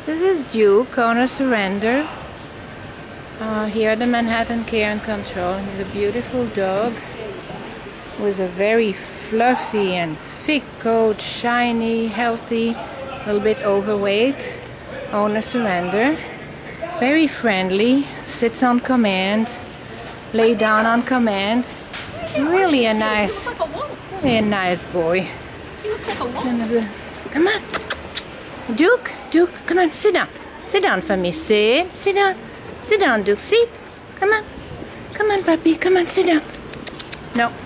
This is Duke, owner surrender. Here at the Manhattan Care and Control. He's a beautiful dog with a very fluffy and thick coat, shiny, healthy, a little bit overweight. Owner surrender. Very friendly, sits on command, lay down on command. Really a nice boy. Come on. Duke, come on, sit down. Sit down for me. Sit down. Sit down, Duke. Sit. Come on, puppy. Come on, sit down.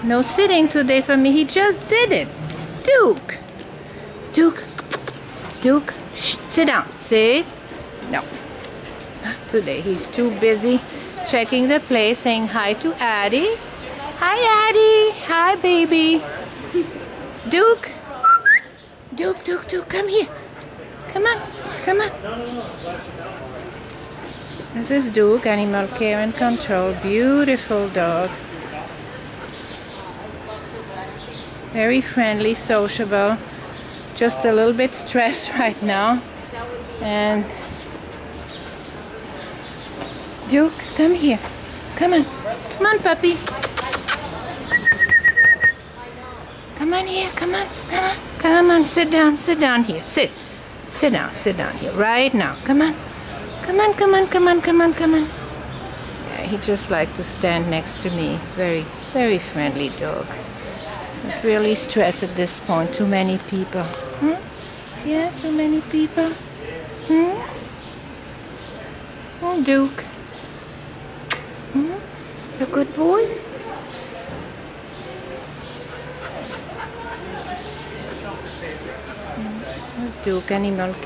No sitting today for me. He just did it. Duke. Shh, sit down. Sit. No. Today he's too busy checking the place, saying hi to Addie. Hi, Addie. Hi, baby. Duke, come here. Come on. This is Duke, Animal Care and Control. Beautiful dog. Very friendly, sociable. Just a little bit stressed right now. And Duke, come here. Come on, puppy. Come on here. Come on, sit down here. Sit down here right now. Come on. Yeah, he just likes to stand next to me. Very friendly dog. Not really stressed at this point. Too many people. Yeah, too many people. Oh, Duke. A good boy. Let's Duke, Animal Care.